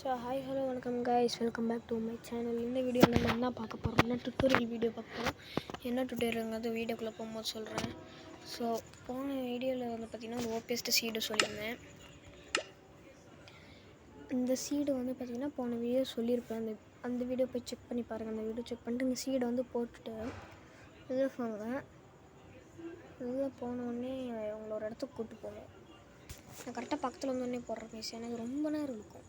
So hi hello வணக்கம் guys, welcome back to my channel. இந்த வீடியோவில் நம்ம என்ன பார்க்க போகிறோம்னா டுட்டோரியல் வீடியோ பார்க்க போகிறோம். என்ன டுட்டோரியல்ங்கிறது வீடியோக்குள்ளே போகும்போது சொல்கிறேன். ஸோ போன வீடியோவில் வந்து பார்த்திங்கன்னா ஒரு ஓபிஎஸ்ட் சீடு சொல்லியிருந்தேன். இந்த சீடு வந்து பார்த்திங்கன்னா போன வீடியோ சொல்லியிருப்பேன். அந்த வீடியோ போய் செக் பண்ணி பாருங்கள். அந்த வீடியோ செக் பண்ணிட்டு இந்த சீடை வந்து போட்டுட்டு இதில் போங்க. இதில் போனோடனே உங்களை ஒரு இடத்துக்கு கூப்பிட்டு போங்க. நான் கரெக்டாக பக்கத்தில் வந்தோடனே போடுறேன் கைஸ், எனக்கு ரொம்ப நேரம் இருக்கும்.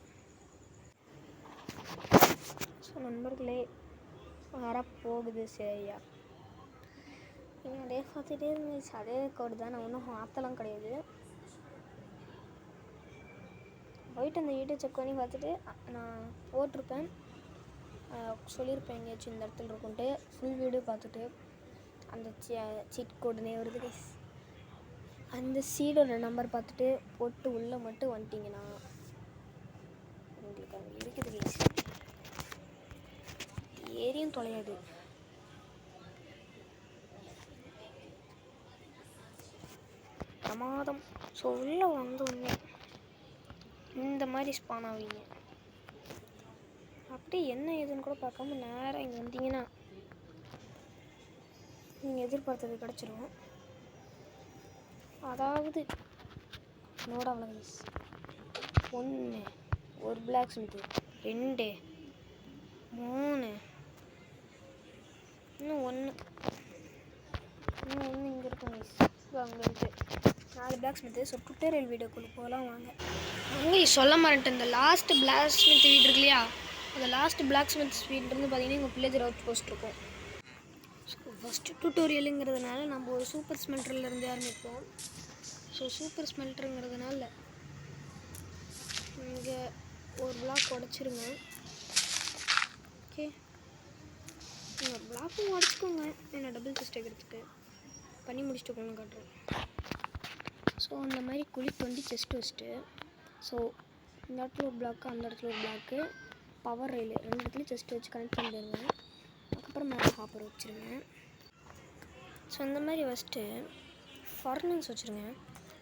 ஸோ நண்பர்களே, வரப்போகுது சரியா. நீங்கள் அதே பார்த்துட்டே இருந்துச்சு, அதே கோடு தான். நான் ஒன்றும் மாற்றலாம் கிடையாது. போயிட்டு அந்த வீடியோ செக் பண்ணி பார்த்துட்டு நான் போட்டிருப்பேன், சொல்லியிருப்பேன் எங்கேயாச்சும் இந்த இடத்துல இருக்குன்ட்டு. ஃபுல் வீடியோ பார்த்துட்டு அந்த சீட் கோடுனே வருது கைஸ். அந்த சீடோட நம்பர் பார்த்துட்டு போட்டு உள்ளே மட்டும் வந்துட்டிங்கன்னா உங்களுக்கு அங்கே இருக்குது கைஸ். ஏரியும் தொலையாது. பிரமாதம். ஸோ உள்ளே வந்தோடனே இந்த மாதிரி ஸ்பான் ஆவீங்க. அப்படியே என்ன ஏதுன்னு கூட பார்க்காம நேராக இங்கே வந்தீங்கன்னா நீங்கள் எதிர்பார்த்தது கிடச்சிரும். அதாவது நோட கைஸ், 1 ஒரு பிளாக் ஸ்மித்து, 2 3 இன்னும் 1 இங்கே இருக்கும் கைஸ். அங்கே இருக்குது 4 பிளாக் ஸ்மித்து. ஸோ டுட்டோரியல் வீடியோக்குள்ளே போகலாம் வாங்க. அங்கே சொல்ல மாட்டேன், இந்த லாஸ்ட் பிளாக் ஸ்மித் வீடு இருக்கு இல்லையா, அந்த லாஸ்ட் பிளாக் ஸ்மித் வீட்டிலேருந்து பார்த்தீங்கன்னா எங்கள் வில்லேஜ் அவுட் போஸ்ட் இருக்கும். ஸோ ஃபஸ்ட்டு டுட்டோரியலுங்கிறதுனால நம்ம ஒரு சூப்பர் ஸ்மெல்டர்லேருந்து ஆரம்பிப்போம். ஸோ சூப்பர் ஸ்மெல்டருங்கிறதுனால இங்கே ஒரு பிளாக் உடச்சிருங்க. ஓகே, நீங்கள் ஒரு பிளாக்கும் உடச்சிக்கோங்க. என்ன டபுள் செஸ்ட் எடுத்துட்டு பண்ணி முடிச்சுட்டு போகணும்னு காட்டுறேன். ஸோ இந்த மாதிரி குழி தோண்டி செஸ்ட் வச்சுட்டு, ஸோ இந்த இடத்துல ஒரு பிளாக்கு, அந்த இடத்துல ஒரு பிளாக்கு, பவர் ரயில் 2 இடத்துலையும் செஸ்ட் வச்சு கனெக்ட் பண்ணிடுங்க. அதுக்கப்புறம் மேலே ஹாப்பர் வச்சுருங்க. ஸோ இந்த மாதிரி வச்சுட்டு ஃபர்னன்ஸ் வச்சுருங்க.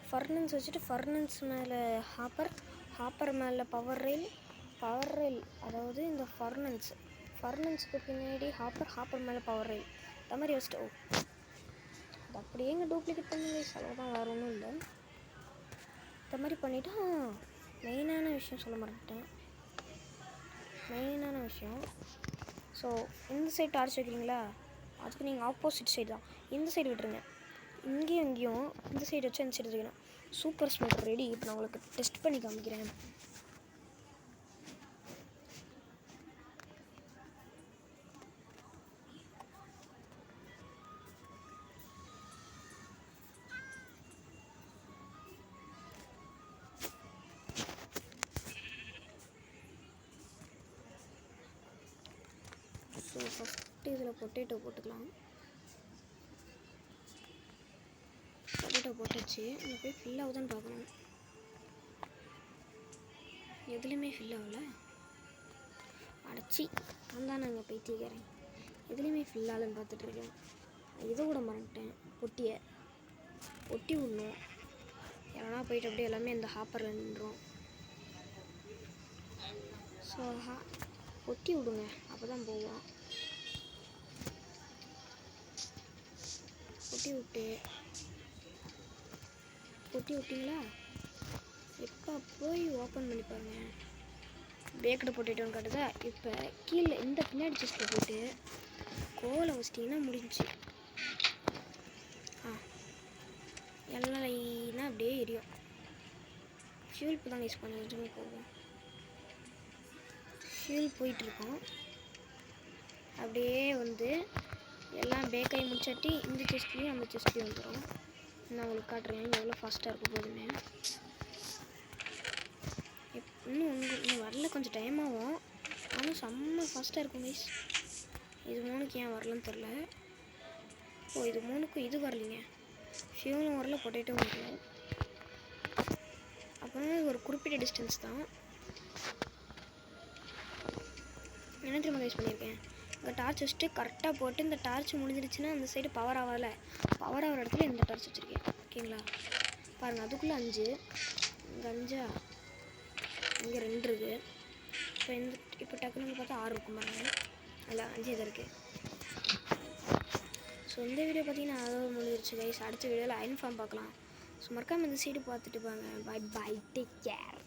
ஃபர்னன்ஸ் வச்சுட்டு ஃபர்னன்ஸ் மேலே ஹாப்பர் மேலே பவர் ரயில், அதாவது இந்த ஃபர்னன்ஸுக்கு பின்னாடி ஹாப்பர் மேலே பவர் ரயில், அந்த மாதிரி வச்சுட்டு அது அப்படியே எங்கே டூப்ளிகேட் பண்ணுங்க. செலவு தான், வேறு ஒன்றும் இல்லை. இந்த மாதிரி பண்ணிவிட்டு மெயினான விஷயம் சொல்ல மாட்டேன். மெயினான விஷயம், ஸோ இந்த சைடு டார்ச் வைக்கிறீங்களா, அதுக்கு நீங்கள் ஆப்போசிட் சைடு தான். இந்த சைடு விட்டுருங்க. இங்கேயும் இந்த சைடு வச்சு அந்த சைடு வைக்கணும். Super smelter ready. இப்போ நான் உங்களுக்கு டெஸ்ட் பண்ணி காமிக்கிறேன். ஸோ ஃபஸ்ட்டு இதில் பொட்டேட்டோ போட்டுக்கலாம். பொட்டேட்டோ போட்டுச்சு. அங்கே போய் ஃபில் ஆகுதான்னு பார்க்கணும். எதுலேயுமே ஃபில் ஆகலை. அடைச்சி நான் நாங்கள் பைத்தியக்காரன், எதுலேயுமே ஃபில் ஆகலன்னு பார்த்துட்ருக்கேன். இதை கூட மறந்துட்டேன், பொட்டி விடணும். எவனா போயிட்டு அப்படியே எல்லாமே இந்த ஹாப்பரில் நின்றோம். ஸோ பொட்டி விடுங்க, அப்போ தான் போவோம். பொட்டி விட்டிங்களா? இப்போ போய் ஓப்பன் பண்ணி பாருங்கள். பேக்கடை பொட்டேட்டோன்னு காட்டுதா. இப்போ கீழே இந்த பின்னாடி செஸ்ட்டில் போட்டு கோலை வச்சிட்டிங்கன்னா முடிஞ்சிச்சு. எல்லாம் லைனாக அப்படியே எரியும். ஃபியூல் இப்போ தான் யூஸ் பண்ணி எதுவுமே போகும். ஃபியூல் போயிட்டுருக்கோம். அப்படியே வந்து எல்லாம் பேக்காகி முடிச்சாட்டி இந்த செஸ்ட்லேயும் அந்த செஸ்ட்லேயும் வந்துடும். நான் உங்களுக்கு காட்டுறேன் எவ்வளோ ஃபாஸ்ட்டாக இருக்க போதுன்னு. இன்னும் வரல, கொஞ்சம் டைம் ஆகும். ஆனால் செம்ம ஃபாஸ்ட்டாக இருக்கும் கைஸ். இது 3க்கு ஏன் வரலன்னு தெரில. இது 3க்கும் இது வரலைங்க. ஃபியூலும் வரல, பொட்டேட்டோவும் வரல. அப்புறம் இது ஒரு குறிப்பிட்ட டிஸ்டன்ஸ் தான். என்ன திரும்ப யூஸ் பண்ணியிருக்கேன், இங்கே டார்ச் வச்சுட்டு கரெக்டாக போட்டு இந்த டார்ச் முடிஞ்சிருச்சுன்னா அந்த சைடு பவர் ஆகலை. பவர் ஆகிற இடத்துல இந்த டார்ச் வச்சுருக்கேன். ஓகேங்களா, பாருங்கள். அதுக்குள்ளே 5, இங்கே 5, இங்கே 2 இருக்குது. இப்போ டக்குன்னு பார்த்தா 6 இருக்கும் பாருங்க. அதில் 5 இது இருக்குது. ஸோ இந்த வீடியோ பார்த்தீங்கன்னா அதோட முடிஞ்சிருச்சு கைஸ். அடுத்த வீடியோவில் அயன் ஃபார்ம் பார்க்கலாம். ஸோ மறக்காமல் இந்த சைடு பார்த்துட்டு பாங்க. Bye bye, take care.